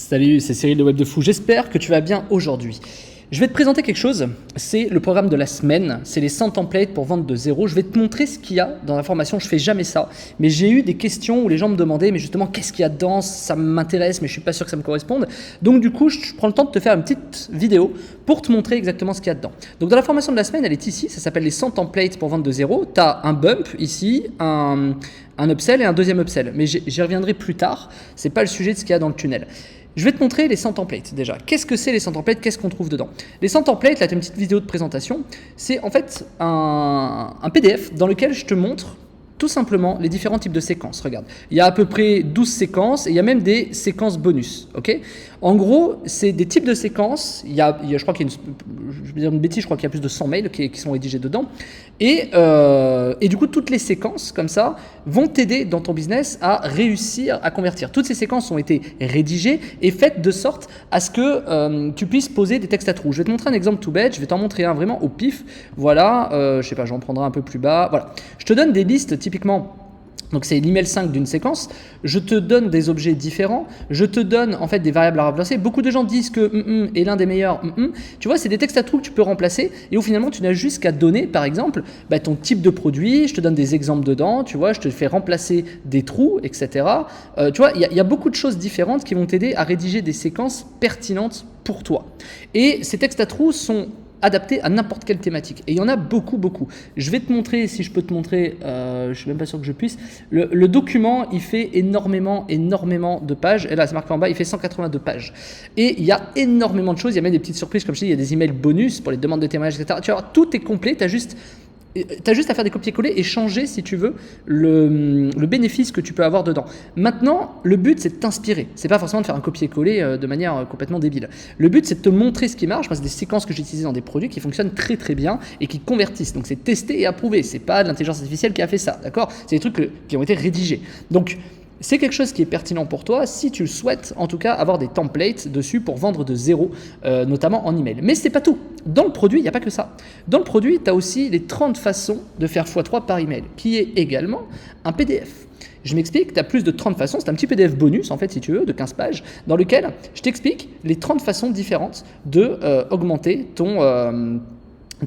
Salut, c'est Cyril de Web de Fou, j'espère que tu vas bien aujourd'hui. Je vais te présenter quelque chose, c'est le programme de la semaine, c'est les 100 templates pour vendre de zéro. Je vais te montrer ce qu'il y a dans la formation, je fais jamais ça, mais j'ai eu des questions où les gens me demandaient, mais justement, qu'est-ce qu'il y a dedans, ça m'intéresse, mais je suis pas sûr que ça me corresponde. Donc du coup, je prends le temps de te faire une petite vidéo pour te montrer exactement ce qu'il y a dedans. Donc dans la formation de la semaine, elle est ici, ça s'appelle les 100 templates pour vendre de zéro. Tu as un bump ici, un upsell et un deuxième upsell, mais j'y reviendrai plus tard, c'est pas le sujet de ce qu'il y a dans le tunnel. Je vais te montrer les 100 templates déjà. Qu'est-ce que c'est les 100 templates? Qu'est-ce qu'on trouve dedans? Les 100 templates, là tu as une petite vidéo de présentation, c'est en fait un PDF dans lequel je te montre tout simplement les différents types de séquences. Regarde, il y a à peu près 12 séquences et il y a même des séquences bonus. Okay, en gros, c'est des types de séquences. Je crois qu'il y a je vais dire une bêtise, je crois qu'il y a plus de 100 mails qui sont rédigés dedans. Et du coup, toutes les séquences comme ça vont t'aider dans ton business à réussir à convertir. Toutes ces séquences ont été rédigées et faites de sorte à ce que tu puisses poser des textes à trous. Je vais te montrer un exemple tout bête, je vais t'en montrer un vraiment au pif. Voilà, je sais pas, j'en prendrai un peu plus bas. Voilà, je te donne des listes typiquement. Donc c'est l'email 5 d'une séquence, je te donne des objets différents, je te donne en fait des variables à remplacer. Beaucoup de gens disent que est l'un des meilleurs. Tu vois, c'est des textes à trous que tu peux remplacer et où finalement tu n'as juste qu'à donner par exemple ton type de produit, je te donne des exemples dedans, tu vois, je te fais remplacer des trous, etc. Tu vois, il y a beaucoup de choses différentes qui vont t'aider à rédiger des séquences pertinentes pour toi. Et ces textes à trous sont adapté à n'importe quelle thématique. Et il y en a beaucoup. Je vais te montrer, si je peux te montrer, je suis même pas sûr que je puisse. Le document, il fait énormément de pages. Et là, c'est marqué en bas, il fait 182 pages. Et il y a énormément de choses. Il y a même des petites surprises, comme je dis, il y a des emails bonus pour les demandes de témoignages, etc. Tu vois, tout est complet. T'as juste à faire des copier-coller et changer, si tu veux, le bénéfice que tu peux avoir dedans. Maintenant, le but, c'est de t'inspirer. C'est pas forcément de faire un copier-coller de manière complètement débile. Le but, c'est de te montrer ce qui marche. Parce que c'est des séquences que j'ai utilisées dans des produits qui fonctionnent très bien et qui convertissent. Donc, c'est testé et approuvé. C'est pas de l'intelligence artificielle qui a fait ça, d'accord? C'est des trucs qui ont été rédigés. Donc, c'est quelque chose qui est pertinent pour toi si tu souhaites en tout cas avoir des templates dessus pour vendre de zéro, notamment en email. Mais ce n'est pas tout. Dans le produit, il n'y a pas que ça. Dans le produit, tu as aussi les 30 façons de faire x3 par email, qui est également un PDF. Je m'explique, tu as plus de 30 façons, c'est un petit PDF bonus en fait si tu veux, de 15 pages, dans lequel je t'explique les 30 façons différentes de augmenter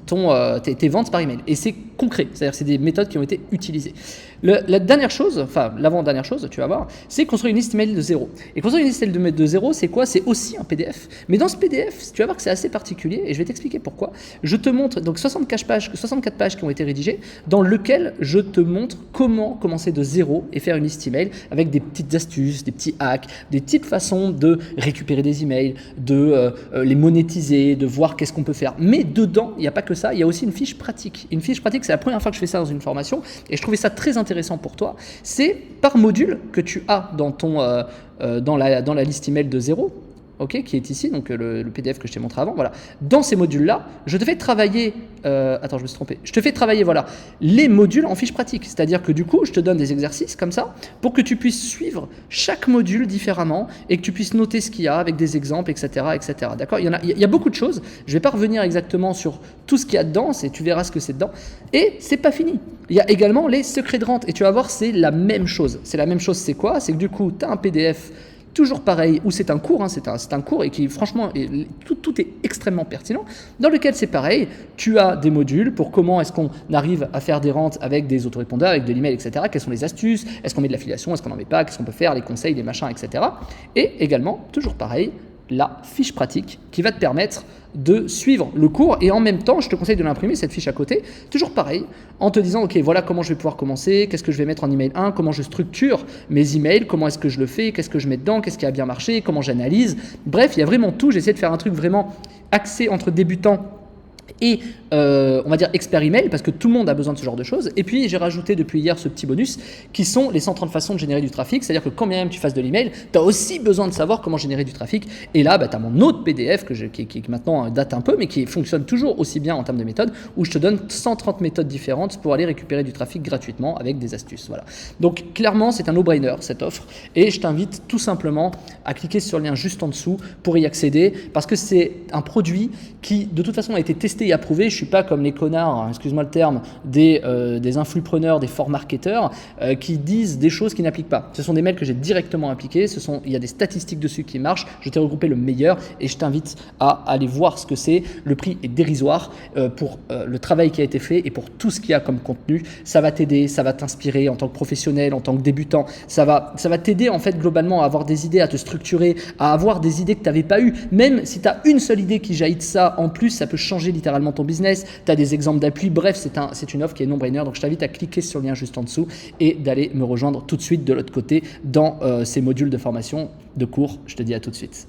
tes ventes par email. Et c'est concret, c'est-à-dire que c'est des méthodes qui ont été utilisées. La dernière chose, enfin l'avant-dernière chose, tu vas voir, c'est construire une liste email de zéro. Et construire une liste email de zéro, c'est quoi? C'est aussi un PDF. Mais dans ce PDF, tu vas voir que c'est assez particulier et je vais t'expliquer pourquoi. Je te montre donc 64 pages qui ont été rédigées, dans lequel je te montre comment commencer de zéro et faire une liste email avec des petites astuces, des petits hacks, des petites façons de récupérer des emails, de les monétiser, de voir qu'est-ce qu'on peut faire. Mais dedans, il n'y a pas que ça, il y a aussi une fiche pratique. Une fiche pratique, c'est la première fois que je fais ça dans une formation et je trouvais ça très intéressant pour toi. C'est par module que tu as dans la liste email de zéro, okay, qui est ici, donc le PDF que je t'ai montré avant. Voilà. Dans ces modules-là, je te fais travailler. Attends, je me suis trompé. Je te fais travailler les modules en fiche pratique. C'est-à-dire que du coup, je te donne des exercices comme ça pour que tu puisses suivre chaque module différemment et que tu puisses noter ce qu'il y a avec des exemples, etc. D'accord? Il y a beaucoup de choses. Je ne vais pas revenir exactement sur tout ce qu'il y a dedans. Tu verras ce que c'est dedans. Et c'est pas fini. Il y a également les secrets de rente. Et tu vas voir, c'est la même chose. C'est la même chose, c'est quoi? C'est que du coup, tu as un PDF toujours pareil, où c'est un cours, c'est un cours et qui franchement, tout est extrêmement pertinent, dans lequel c'est pareil, tu as des modules pour comment est-ce qu'on arrive à faire des rentes avec des autorépondeurs, avec de l'email, etc. Quelles sont les astuces, est-ce qu'on met de l'affiliation, est-ce qu'on n'en met pas, qu'est-ce qu'on peut faire, les conseils, les machins, etc. Et également, toujours pareil, la fiche pratique qui va te permettre de suivre le cours et en même temps, je te conseille de l'imprimer, cette fiche à côté, toujours pareil, en te disant, ok, voilà comment je vais pouvoir commencer, qu'est-ce que je vais mettre en email 1, comment je structure mes emails, comment est-ce que je le fais, qu'est-ce que je mets dedans, qu'est-ce qui a bien marché, comment j'analyse. Bref, il y a vraiment tout, j'essaie de faire un truc vraiment axé entre débutants et on va dire expert email parce que tout le monde a besoin de ce genre de choses. Et puis j'ai rajouté depuis hier ce petit bonus qui sont les 130 façons de générer du trafic, c'est-à-dire que quand bien même tu fasses de l'email, tu as aussi besoin de savoir comment générer du trafic. Et là, tu as mon autre PDF qui maintenant date un peu mais qui fonctionne toujours aussi bien en termes de méthode où je te donne 130 méthodes différentes pour aller récupérer du trafic gratuitement avec des astuces. Voilà. Donc clairement, c'est un no-brainer cette offre et je t'invite tout simplement à cliquer sur le lien juste en dessous pour y accéder parce que c'est un produit qui de toute façon a été testé et approuvé. Je ne suis pas comme les connards, hein, excuse-moi le terme, des influpreneurs, des fort marketeurs qui disent des choses qui n'appliquent pas. Ce sont des mails que j'ai directement appliqués, il y a des statistiques dessus qui marchent, je t'ai regroupé le meilleur et je t'invite à aller voir ce que c'est. Le prix est dérisoire pour le travail qui a été fait et pour tout ce qu'il y a comme contenu. Ça va t'aider, ça va t'inspirer en tant que professionnel, en tant que débutant. Ça va t'aider en fait globalement à avoir des idées, à te structurer, à avoir des idées que tu n'avais pas eues. Même si tu as une seule idée qui jaillit de ça, en plus, ça peut changer littéralement ton business. Tu as des exemples d'appui. Bref, c'est une offre qui est non-brainer. Donc, je t'invite à cliquer sur le lien juste en dessous et d'aller me rejoindre tout de suite de l'autre côté dans ces modules de formation, de cours. Je te dis à tout de suite.